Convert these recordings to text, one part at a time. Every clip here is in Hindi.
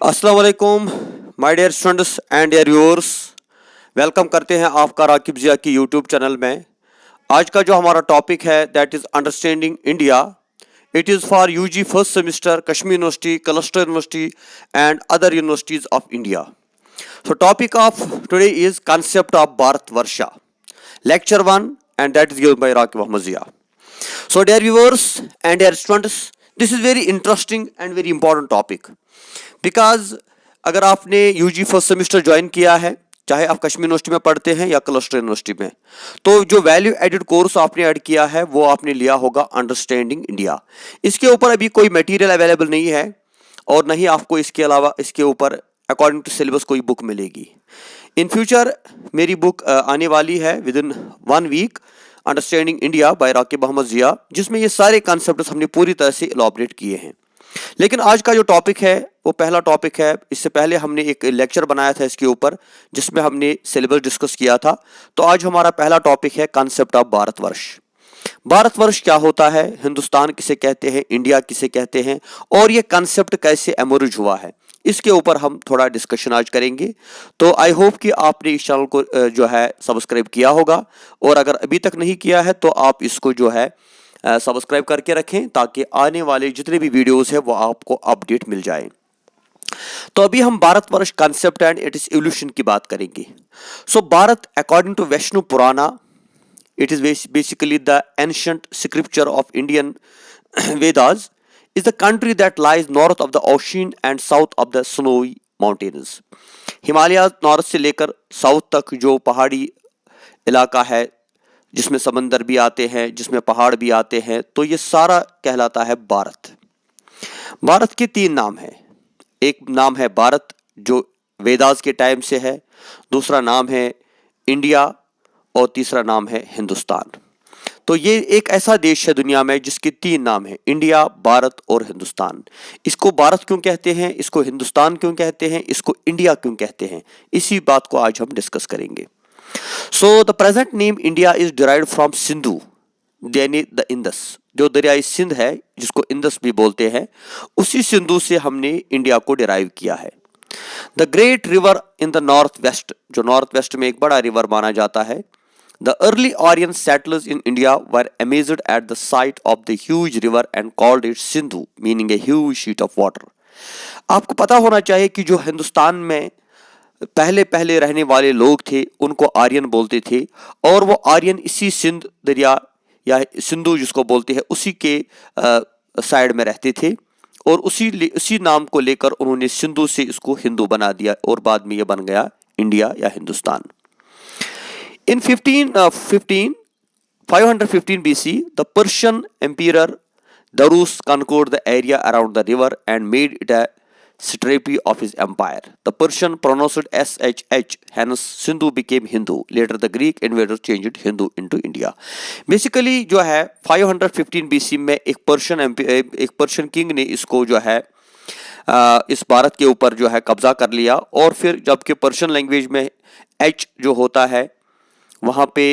अस्सलाम वालेकुम my dear students and dear viewers. Welcome करते हैं आपका राकिब जिया की यूट्यूब चैनल में। आज का जो हमारा टॉपिक है that is understanding India. It is for UG first semester, Kashmir university, cluster university and other universities of India. So topic of today is concept of Bharat Varsha. Lecture 1 and that is given by Rakib Ahmad Zia. So dear viewers and dear students, this is very interesting and very important topic because अगर आपने यूजी फर्स्ट सेमेस्टर ज्वाइन किया है, चाहे आप कश्मीर यूनिवर्सिटी में पढ़ते हैं या क्लस्टर यूनिवर्सिटी में, तो जो वैल्यू एडेड कोर्स आपने ऐड किया है वो आपने लिया होगा अंडरस्टैंडिंग इंडिया। इसके ऊपर अभी कोई मटेरियल अवेलेबल नहीं है और नहीं आपको इसके अलावा इसके ऊपर अकॉर्डिंग टू सिलेबस कोई बुक मिलेगी। इन फ्यूचर मेरी बुक आने वाली है within 1 week, understanding India by Rakib Ahmad Zia, जिसमें ये सारे कॉन्सेप्ट्स हमने पूरी तरह से इलॉबरेट किए हैं। लेकिन आज का जो टॉपिक है वो पहला टॉपिक है। इससे पहले हमने एक लेक्चर बनाया था इसके ऊपर जिसमें हमने सिलेबस डिस्कस किया था। तो आज हमारा पहला टॉपिक है कॉन्सेप्ट ऑफ भारतवर्ष। भारतवर्ष क्या होता है, हिंदुस्तान किसे कहते हैं, इंडिया किसे कहते हैं और ये कॉन्सेप्ट कैसे एमर्ज हुआ है, इसके ऊपर हम थोड़ा डिस्कशन आज करेंगे। तो आई होप कि आपने इस चैनल को जो है सब्सक्राइब किया होगा और अगर अभी तक नहीं किया है तो आप इसको जो है सब्सक्राइब करके रखें ताकि आने वाले जितने भी वीडियोस है वो आपको अपडेट मिल जाए। तो अभी हम Bharatvarsh concept and it's evolution की बात करेंगे। सो भारत अकॉर्डिंग टू वैष्णु पुराना, it is basically the ancient scripture of Indian Vedas, is the country that lies north of the ocean and south of the snowy mountains. Himalaya north से लेकर साउथ तक जो पहाड़ी इलाका है जिसमें समंदर भी आते हैं, जिसमें पहाड़ भी आते हैं, तो ये सारा कहलाता है भारत। भारत के 3 नाम हैं। एक नाम है भारत जो वेदास के टाइम से है, दूसरा नाम है इंडिया और तीसरा नाम है हिंदुस्तान। तो ये एक ऐसा देश है दुनिया में जिसके 3 नाम हैं, इंडिया, भारत और हिंदुस्तान। इसको भारत क्यों कहते हैं, इसको हिंदुस्तान क्यों कहते हैं, इसको इंडिया क्यों कहते हैं, इसी बात को आज हम डिस्कस करेंगे। So the present name India is derived from Sindhu यानी द इंदस। जो दरियाई सिंध है जिसको इंदस भी बोलते हैं, उसी सिंधु से हमने इंडिया को डिराइव किया है। The great river in the north west, जो नॉर्थ वेस्ट में एक बड़ा रिवर माना जाता है। The early Aryan settlers in India were amazed at the sight of the huge river and called it Sindhu, meaning a huge sheet of water. आपको पता होना चाहिए कि जो हिंदुस्तान में पहले पहले रहने वाले लोग थे उनको आर्यन बोलते थे और वो आर्यन इसी सिंध दरिया या सिंधु जिसको बोलते हैं उसी के साइड में रहते थे और उसी नाम को लेकर उन्होंने सिंधु से इसको हिंदू बना दिया और बाद में ये बन गया इंडिया या Hindustan. In 515 BC, the Persian emperor Darius conquered the area around the river and made it a satrapy of his empire. The Persian pronounced SHH, hence Sindhu became Hindu. Later, the Greek invaders changed Hindu into India. Basically, जो है 515 BC में एक पर्शियन किंग ने इसको जो है इस भारत के ऊपर जो है कब्जा कर लिया और फिर जबकि पर्शियन लैंग्वेज में H जो होता है वहाँ पे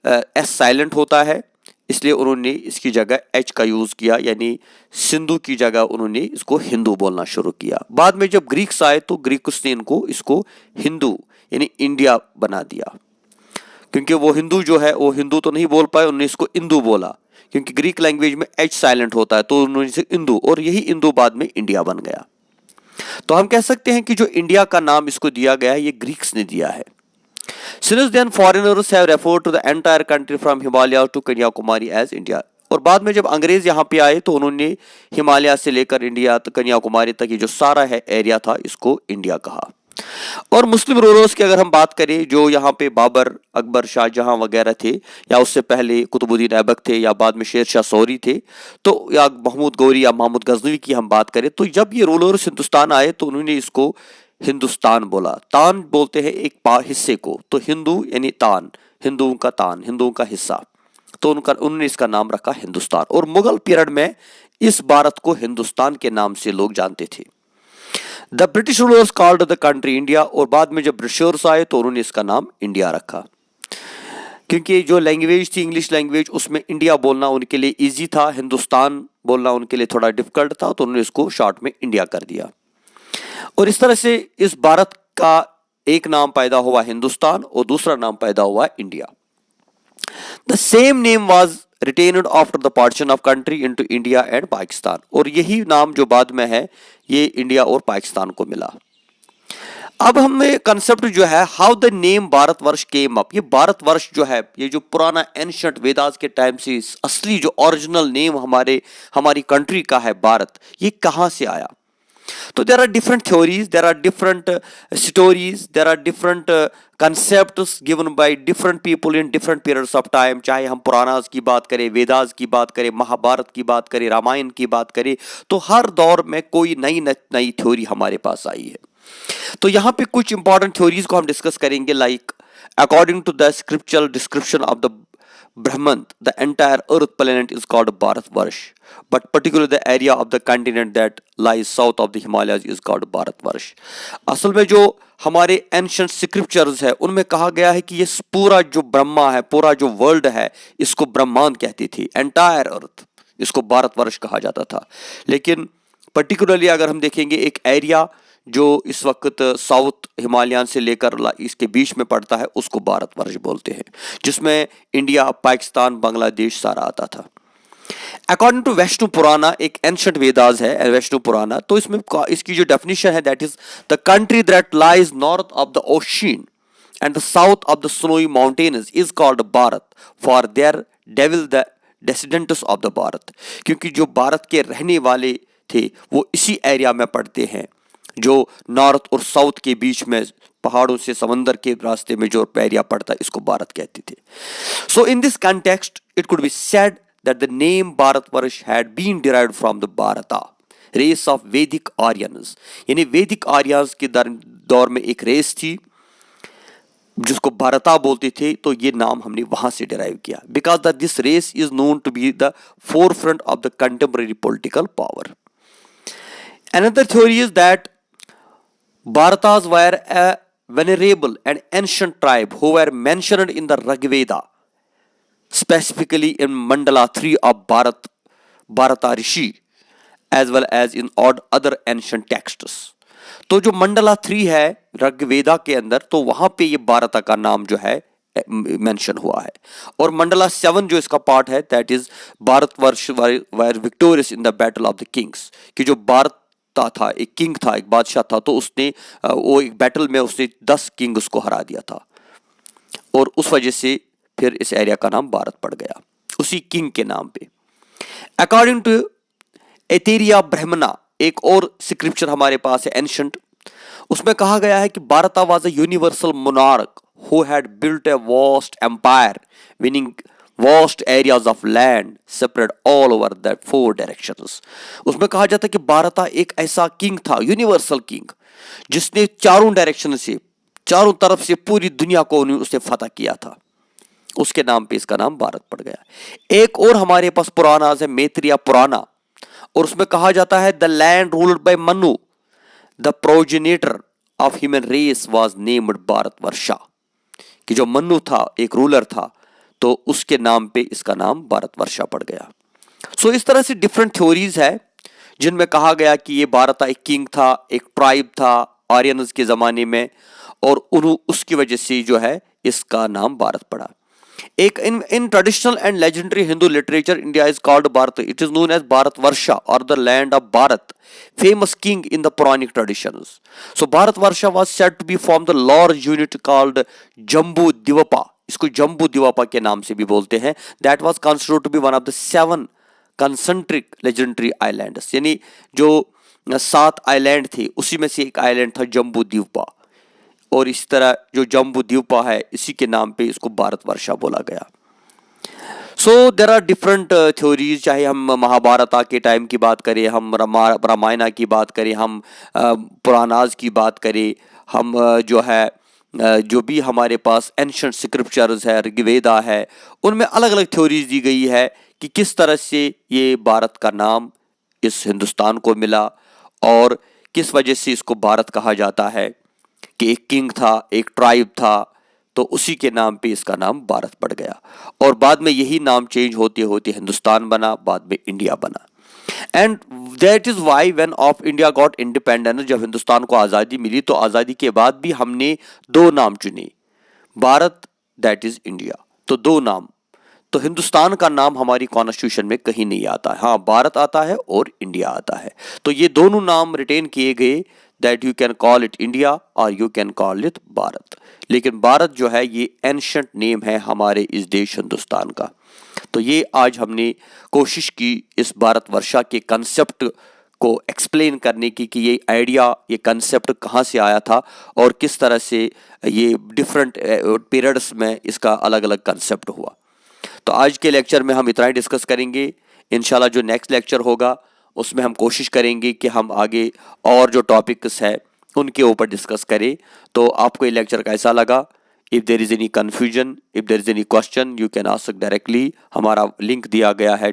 एस साइलेंट होता है, इसलिए उन्होंने इसकी जगह एच का यूज़ किया, यानी सिंधु की जगह उन्होंने इसको हिंदू बोलना शुरू किया। बाद में जब ग्रीक्स आए तो ग्रीक्स ने इसको हिंदू यानी इंडिया बना दिया, क्योंकि वो हिंदू जो है वो हिंदू तो नहीं बोल पाए, उन्होंने इसको इंदू बोला क्योंकि ग्रीक लैंग्वेज में एच साइलेंट होता है, तो उन्होंने इसे इंदू और यही इंदू बाद में इंडिया बन गया। तो हम कह सकते हैं कि जो इंडिया का नाम इसको दिया गया है ये ग्रीक्स ने दिया है। Since then, foreigners have referred to the entire country from Himalaya to Kanyakumari as India. और बाद में जब अंग्रेज यहाँ पे आए तो उन्होंने हिमालय से लेकर इंडिया तक कन्याकुमारी तक ये जो सारा है एरिया था इसको इंडिया कहा। और मुस्लिम रूलर्स की अगर हम बात करें, जो यहाँ पे बाबर, अकबर, शाहजहां वगैरह थे या उससे पहले कुतुबुद्दीन ऐबक थे या बाद में शेर शाह सूरी थे, तो या महमूद गौरी या महमूद गजनवी की हम बात करें, तो जब ये रूलर्स हिंदुस्तान आए तो उन्होंने इसको हिंदुस्तान बोला। तान बोलते हैं एक हिस्से को, तो हिंदू यानी तान, हिंदुओं का तान, हिंदुओं का हिस्सा, तो उन्होंने इसका नाम रखा हिंदुस्तान। और मुगल पीरियड में इस भारत को हिंदुस्तान के नाम से लोग जानते थे। The British rulers called the country India, और बाद में जब ब्रिटिशर्स आए तो उन्होंने इसका नाम इंडिया रखा, क्योंकि जो लैंग्वेज थी इंग्लिश लैंग्वेज उसमें इंडिया बोलना उनके लिए ईजी था, हिंदुस्तान बोलना उनके लिए थोड़ा डिफिकल्ट था, तो उन्होंने इसको शॉर्ट में इंडिया कर दिया। और इस तरह से इस भारत का एक नाम पैदा हुआ हिंदुस्तान और दूसरा नाम पैदा हुआ India. The same name was retained after the partition of country into India and Pakistan, और यही नाम जो बाद में है ये इंडिया और पाकिस्तान को मिला। अब हमें कंसेप्ट जो है how the name Bharatvarsh came up, ये भारतवर्ष जो है ये जो पुराना एंशिएंट वेदास के टाइम से असली जो ओरिजिनल नेम हमारी कंट्री का है भारत, ये कहां से आया। तो there are different theories, there are different stories, there are different concepts given by different people in different periods of time। चाहे हम पुराणास की बात करें, वेदास की बात करें, महाभारत की बात करें, रामायण की बात करें, तो हर दौर में कोई नई थ्योरी हमारे पास आई है। तो यहाँ पे कुछ इंपॉर्टेंट थ्योरीज को हम डिस्कस करेंगे, like according to the scriptural description of the Brahmant, the entire earth planet is called Bharatvarsh, but particularly the area of the continent that lies south of the Himalayas is called Bharatvarsh। असल में जो हमारे एंशिएंट स्क्रिप्चर्स है उनमें कहा गया है कि ये पूरा जो ब्रह्मा है, पूरा जो वर्ल्ड है, इसको ब्रह्मांड कहती थी, एंटायर अर्थ, इसको भारतवर्ष कहा जाता था। लेकिन पर्टिकुलरली अगर हम देखेंगे एक एरिया जो इस वक्त साउथ हिमालयन से लेकर इसके बीच में पड़ता है उसको भारतवर्ष बोलते हैं, जिसमें इंडिया, पाकिस्तान, बांग्लादेश सारा आता था। अकॉर्डिंग टू वैष्णु पुराना, एक एंशिएंट वेदास है वैष्णु पुराना, तो इसमें इसकी जो डेफिनेशन है that is the country that lies north of the ocean and the south of the snowy mountains is called Bharat for there dwell the descendants of the Bharat, क्योंकि जो भारत के रहने वाले थे वो इसी एरिया में पड़ते हैं जो नॉर्थ और साउथ के बीच में पहाड़ों से समंदर के रास्ते में जो एरिया पड़ता है इसको भारत कहते थे। So in this context it could be said that the name Bharatvarsha had been derived from the Bharata race of Vedic Aryans, यानी वैदिक आर्यंस के दौर में एक रेस थी जिसको भारता बोलते थे, तो ये नाम हमने वहां से डिराइव किया, because that this race is known to be the forefront of the contemporary political power. Another theory is that Bharatas were a venerable and ancient tribe who were mentioned in the Rigveda, specifically in Mandala 3 of Bharata Rishi, as well as in other ancient texts। तो जो मंडला 3 है ऋग्वेदा के अंदर, तो वहां पे ये भारता का नाम जो है मेंशन हुआ है, और मंडला 7 जो इसका पार्ट है that is Bharatvarsh were victorious in the battle of the Kings, कि जो भारत था, एक किंग था, एक बादशाह था, तो उसने वो एक बैटल में उसने 10 किंग्स को हरा दिया था, और उस वजह से फिर इस एरिया का नाम भारत पड़ गया उसी किंग के नाम पे। अकॉर्डिंग टू एथेरिया ब्रह्मणा, एक और स्क्रिप्चर हमारे पास है एंशिएंट, उसमें कहा गया है कि Bharata was a universal monarch who had built a vast empire winning vast areas of land spread all over the 4 directions। उसमें कहा जाता है कि भारता एक ऐसा किंग था, यूनिवर्सल किंग, जिसने चारों डायरेक्शन से, चारों तरफ से पूरी दुनिया को उसने फतह किया था, उसके नाम पे इसका नाम भारत पड़ गया। एक और हमारे पास पुराना है मैत्रेय पुराना, और उसमें कहा जाता है the land ruled by Manu the progenitor of human race was named Bharatvarsha, कि जो मनु था एक रूलर था, तो उसके नाम पे इसका नाम भारतवर्षा पड़ गया। सो इस तरह से डिफरेंट थ्योरीज है जिनमें कहा गया कि ये भारत एक किंग था, एक ट्राइब था आर्यंस के जमाने में, और उसकी वजह से जो है इसका नाम भारत पड़ा। एक in traditional and legendary Hindu literature India is called Bharat, it is known as Bharatvarsha or the land of Bharat, famous king in the Puranic traditions। So Bharatvarsha was said to be from the large unit called Jambu Dvapa, इसको जम्बू द्वीपा के नाम से भी बोलते हैं, that was considered to be one of the 7 concentric legendary islands, यानी जो 7 आइलैंड थे उसी में से एक आइलैंड था जम्बू द्वीपा, और इस तरह जो जम्बू द्वीपा है इसी के नाम पे इसको भारतवर्षा बोला गया। सो देर आर डिफरेंट थ्योरीज, चाहे हम महाभारत के टाइम की बात करें, हम रामायण की बात करें, हम पुराणास की बात करें, हम जो है जो भी हमारे पास एंशिएंट स्क्रिप्चर्स है, ऋग्वेदा है, उनमें अलग अलग थ्योरीज दी गई है कि किस तरह से ये भारत का नाम इस हिंदुस्तान को मिला और किस वजह से इसको भारत कहा जाता है, कि एक किंग था, एक ट्राइब था, तो उसी के नाम पे इसका नाम भारत पड़ गया, और बाद में यही नाम चेंज होते होते हिंदुस्तान बना, बाद में इंडिया बना। And that is why when of India got independence, जब हिंदुस्तान को आज़ादी मिली तो आज़ादी के बाद भी हमने दो नाम चुने, भारत दैट इज इंडिया, तो दो नाम। तो हिंदुस्तान का नाम हमारी कॉन्स्टिट्यूशन में कहीं नहीं आता है, हाँ भारत आता है और इंडिया आता है। तो ये दोनों नाम रिटेन किए गए, that you can call it India or you can call it Bharat. लेकिन भारत जो है ये एंशंट नेम है हमारे इस देश हिंदुस्तान का। तो ये आज हमने कोशिश की इस भारतवर्षा के कंसेप्ट को एक्सप्लेन करने की कि ये आइडिया, ये कंसेप्ट कहाँ से आया था और किस तरह से ये डिफरेंट पीरियड्स में इसका अलग अलग कंसेप्ट हुआ। तो आज के लेक्चर में हम इतना ही डिस्कस करेंगे। इंशाल्लाह जो नेक्स्ट लेक्चर होगा उसमें हम कोशिश करेंगे कि हम आगे और जो टॉपिक्स है उनके ऊपर डिस्कस करें। तो आपको ये लेक्चर कैसा लगा? If there is any confusion, if there is any question, you can ask directly. हमारा लिंक दिया गया है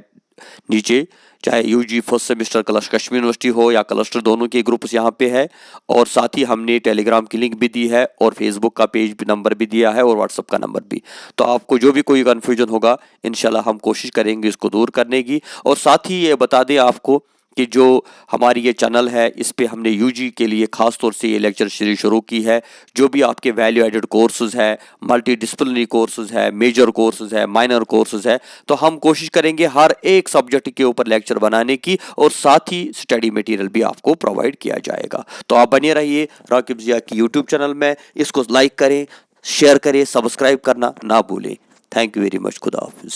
नीचे, चाहे UG first semester Kashmir university हो या क्लस्टर, दोनों के ग्रुप्स यहाँ पे है। और साथ ही हमने टेलीग्राम की लिंक भी दी है और फेसबुक का पेज नंबर भी दिया है और व्हाट्सअप का नंबर भी। तो आपको जो भी कोई कन्फ्यूजन होगा इंशाल्लाह हम कोशिश करेंगे इसको दूर करने की। और साथ ही ये बता दें आपको कि जो हमारी ये चैनल है इस पे हमने यूजी के लिए ख़ास तौर से ये लेक्चर सीरीज शुरू की है। जो भी आपके वैल्यू एडेड कोर्सेज है, मल्टी डिसिप्लिनरी कोर्सेज है, मेजर कोर्सेज है, माइनर कोर्सेज है, तो हम कोशिश करेंगे हर एक सब्जेक्ट के ऊपर लेक्चर बनाने की और साथ ही स्टडी मटेरियल भी आपको प्रोवाइड किया जाएगा। तो आप बने रहिए राकिब ज़िया की यूट्यूब चैनल में। इसको लाइक करें, शेयर करें, सब्सक्राइब करना ना भूलें। Thank you very much. खुदा हाफिज़।